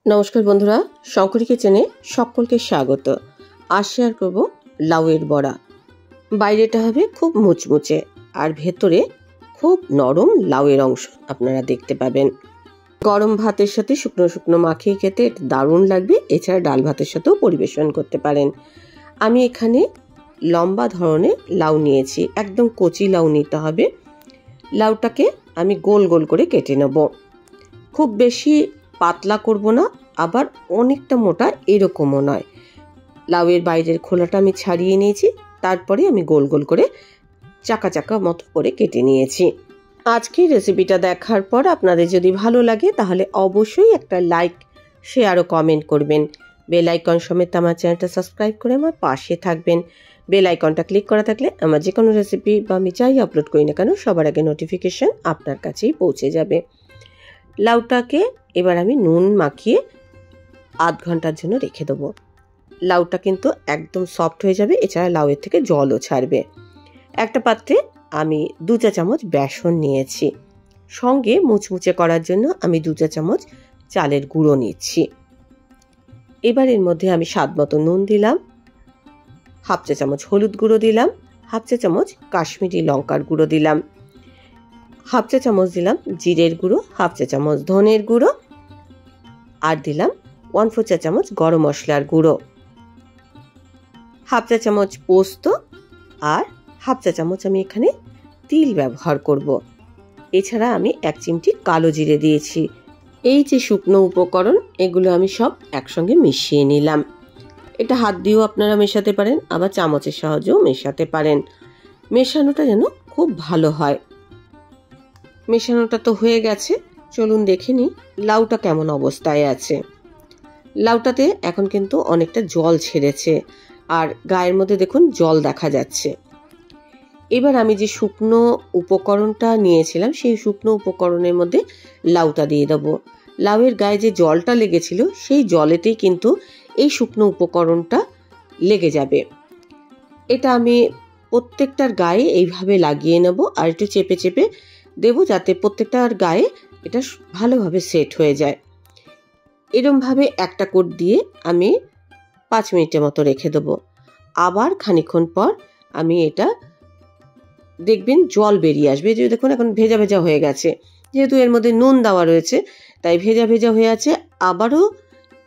নমস্কার বন্ধুরা, শঙ্করী কিচেনে সকলকে স্বাগত। আজ শেয়ার করব লাউয়ের বড়া। বাইরেটা হবে খুব মুচমুচে আর ভেতরে খুব নরম লাউয়ের অংশ আপনারা দেখতে পাবেন। গরম ভাতের সাথে শুকনো শুকনো মাখিয়ে খেতে দারুণ লাগবে। এছাড়া ডাল ভাতের সাথেও পরিবেশন করতে পারেন। আমি এখানে লম্বা ধরনের লাউ নিয়েছি, একদম কচি লাউ নিতে হবে। লাউটাকে আমি গোল গোল করে কেটে নেব। খুব বেশি পাতলা করব না, আবার অনেকটা মোটা এরকমও নয়। লাউয়ের বাইরের খোলাটা আমি ছাড়িয়ে নিয়েছি, তারপরে আমি গোল গোল করে চাকা চাকা মতো করে কেটে নিয়েছি। আজকের রেসিপিটা দেখার পর আপনাদের যদি ভালো লাগে তাহলে অবশ্যই একটা লাইক, শেয়ার ও কমেন্ট করবেন। বেল আইকন সমেত আমার চ্যানেলটা সাবস্ক্রাইব করে আমার পাশে থাকবেন। বেল আইকনটা ক্লিক করা থাকলে আমার যে কোনো রেসিপি বা আমি যাই আপলোড করি না কেন সবার আগে নোটিফিকেশন আপনার কাছেই পৌঁছে যাবে। লাউটাকে এবার আমি নুন মাখিয়ে আধ ঘন্টার জন্য রেখে দেবো। লাউটা কিন্তু একদম সফট হয়ে যাবে, এছাড়া লাউয়ের থেকে জলও ছাড়বে। একটা পাত্রে আমি 2 চা চামচ বেসন নিয়েছি, সঙ্গে মুচমুচে করার জন্য আমি 2 চা চামচ চালের গুঁড়ো নিচ্ছি। এবার এর মধ্যে আমি স্বাদ মতো নুন দিলাম, হাফ চা চামচ হলুদ গুঁড়ো দিলাম, হাফ চা চামচ কাশ্মীরি লঙ্কার গুঁড়ো দিলাম, হাফ চা চামচ দিলাম জিরের গুঁড়ো, হাফ চা চামচ ধনের গুঁড়ো, আর দিলাম 1/4 চা চামচ গরম মশলার গুঁড়ো, হাফ চা চামচ পোস্ত, আর হাফ চা চামচ আমি এখানে তিল ব্যবহার করব। এছাড়া আমি 1 চিমটি কালো জিরে দিয়েছি। এই যে শুকনো উপকরণ, এগুলো আমি সব একসঙ্গে মিশিয়ে নিলাম। এটা হাত দিয়েও আপনারা মেশাতে পারেন, আবার চামচের সাহায্যেও মেশাতে পারেন। মেশানোটা যেন খুব ভালো হয়। মেশানোটা তো হয়ে গেছে, চলুন দেখে নিই লাউটা কেমন অবস্থায় আছে। লাউটাতে এখন কিন্তু অনেকটা জল ছেড়েছে, আর গায়ের মধ্যে দেখুন জল দেখা যাচ্ছে। এবার আমি যে শুকনো উপকরণটা নিয়েছিলাম সেই শুকনো উপকরণের মধ্যে লাউটা দিয়ে দেবো। লাউয়ের গায়ে যে জলটা লেগেছিল সেই জলেতেই কিন্তু এই শুকনো উপকরণটা লেগে যাবে। এটা আমি প্রত্যেকটার গায়ে এইভাবে লাগিয়ে নেব, আর একটু চেপে চেপে দেবো যাতে প্রত্যেকটার গায়ে এটা ভালোভাবে সেট হয়ে যায়। এরমভাবে একটা কোট দিয়ে আমি 5 মিনিটের মতো রেখে দেবো। আবার খানিকক্ষণ পর আমি এটা দেখবেন জল বেরিয়ে আসবে। যে দেখুন এখন ভেজা ভেজা হয়ে গেছে, যেহেতু এর মধ্যে নুন দেওয়া রয়েছে তাই ভেজা ভেজা হয়ে আছে। আবারও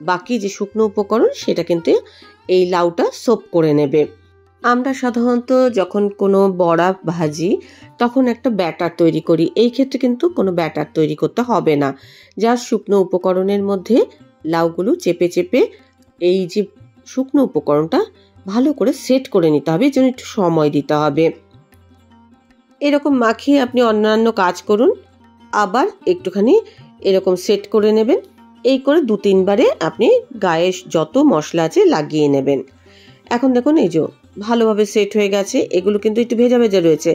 বাকি যে শুকনো উপকরণ সেটা কিন্তু এই লাউটা সোপ করে নেবে। আমরা সাধারণত যখন কোনো বড়া ভাজি তখন একটা ব্যাটার তৈরি করি, এই ক্ষেত্রে কিন্তু কোনো ব্যাটার তৈরি করতে হবে না। যা শুকনো উপকরণের মধ্যে লাউগুলো চেপে চেপে এই যে শুকনো উপকরণটা ভালো করে সেট করে নিতে হবে, এর জন্য একটু সময় দিতে হবে। এরকম মাখিয়ে আপনি অন্যান্য কাজ করুন, আবার একটুখানি এরকম সেট করে নেবেন। এই করে 2-3 বারে আপনি গায়ে যত মশলা আছে লাগিয়ে নেবেন। এখন দেখুন এই যে ভালোভাবে সেট হয়ে গেছে। এগুলো কিন্তু একটু ভেজা ভেজা রয়েছে,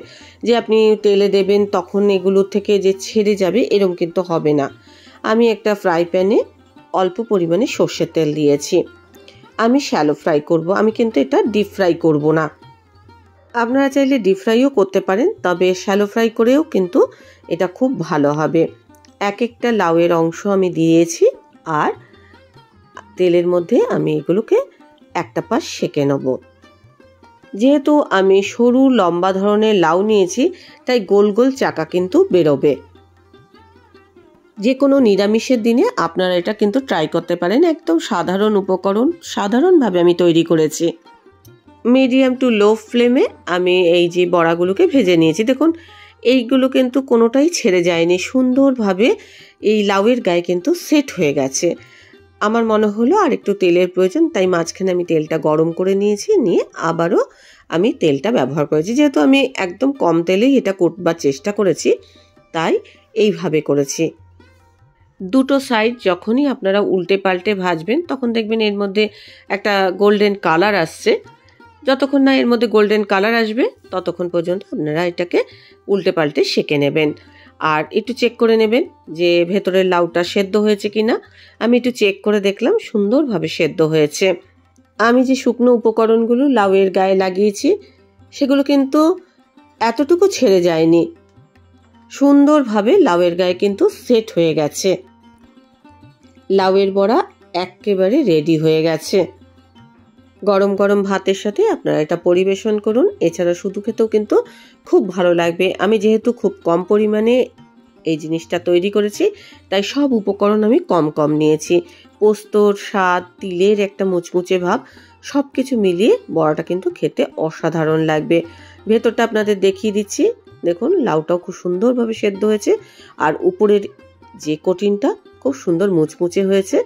যে আপনি তেলে দেবেন তখন এগুলো থেকে যে ছেড়ে যাবে এরকম কিন্তু হবে না। আমি একটা ফ্রাই প্যানে অল্প পরিমাণে সর্ষের তেল দিয়েছি। আমি শ্যালো ফ্রাই করব, আমি কিন্তু এটা ডিপ ফ্রাই করব না। আপনারা চাইলে ডিপ ফ্রাইও করতে পারেন, তবে শ্যালো ফ্রাই করেও কিন্তু এটা খুব ভালো হবে। এক একটা লাউয়ের অংশ আমি দিয়েছি, আর তেলের মধ্যে আমি এগুলোকে একটা পাশ সেঁকে নেব। যেহেতু আমি সরু লম্বা ধরনের লাউ নিয়েছি তাই গোল গোল চাকা কিন্তু বেরোবে। যে কোনো নিরামিষের দিনে আপনারা এটা কিন্তু ট্রাই করতে পারেন। একদম সাধারণ উপকরণ, সাধারণভাবে আমি তৈরি করেছি। মিডিয়াম টু লো ফ্লেমে আমি এই যে বড়াগুলোকে ভেজে নিয়েছি। দেখুন এইগুলো কিন্তু কোনোটাই ছেড়ে যায়নি, সুন্দরভাবে এই লাউয়ের গায়ে কিন্তু সেট হয়ে গেছে। আমার মনে হলো আর একটু তেলের প্রয়োজন, তাই মাঝখানে আমি তেলটা গরম করে নিয়েছি, নিয়ে আবারও আমি তেলটা ব্যবহার করেছি। যেহেতু আমি একদম কম তেলেই এটা করবার চেষ্টা করেছি তাই এইভাবে করেছি। দুটো সাইড যখনই আপনারা উল্টে পাল্টে ভাজবেন তখন দেখবেন এর মধ্যে একটা গোল্ডেন কালার আসছে। যতক্ষণ না এর মধ্যে গোল্ডেন কালার আসবে ততক্ষণ পর্যন্ত আপনারা এটাকে উল্টে পাল্টে সেঁকে নেবেন। আর একটু চেক করে নেবেন যে ভেতরের লাউটা সেদ্ধ হয়েছে কিনা। আমি একটু চেক করে দেখলাম সুন্দরভাবে সেদ্ধ হয়েছে। আমি যে শুকনো উপকরণগুলো লাউয়ের গায়ে লাগিয়েছি সেগুলো কিন্তু এতটুকু ছেড়ে যায়নি, সুন্দরভাবে লাউয়ের গায়ে কিন্তু সেট হয়ে গেছে। লাউয়ের বড়া একেবারে রেডি হয়ে গেছে। গরম গরম ভাতের সাথে আপনারা এটা পরিবেশন করুন। এছাড়া শুধু খেতেও কিন্তু খুব ভালো লাগবে। আমি যেহেতু খুব কম পরিমাণে এই জিনিসটা তৈরি করেছি, তাই সব উপকরণ আমি কম কম নিয়েছি। পোস্তর স্বাদ, তিলের একটা মুচমুচে ভাব, সব কিছু মিলিয়ে বড়াটা কিন্তু খেতে অসাধারণ লাগবে। ভেতরটা আপনাদের দেখিয়ে দিচ্ছি। দেখুন, লাউটাও খুব সুন্দরভাবে সেদ্ধ হয়েছে, আর উপরের যে কোটিংটা খুব সুন্দর মুচমুচে হয়েছে।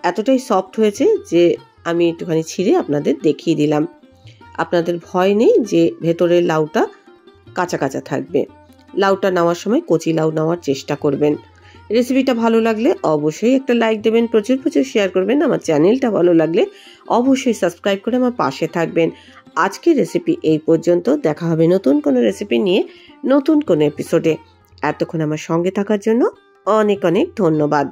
এতটাই সফট হয়েছে যে আমি একটুখানি ছিঁড়ে আপনাদের দেখিয়ে দিলাম। আপনাদের ভয় নেই যে ভেতরের লাউটা কাঁচা কাঁচা থাকবে। লাউটা নেওয়ার সময় কচি লাউ নেওয়ার চেষ্টা করবেন। রেসিপিটা ভালো লাগলে অবশ্যই একটা লাইক দেবেন, প্রচুর প্রচুর শেয়ার করবেন। আমার চ্যানেলটা ভালো লাগলে অবশ্যই সাবস্ক্রাইব করে আমার পাশে থাকবেন। আজকের রেসিপি এই পর্যন্ত। দেখা হবে নতুন কোনো রেসিপি নিয়ে নতুন কোনো এপিসোডে। এতক্ষণ আমার সঙ্গে থাকার জন্য অনেক অনেক ধন্যবাদ।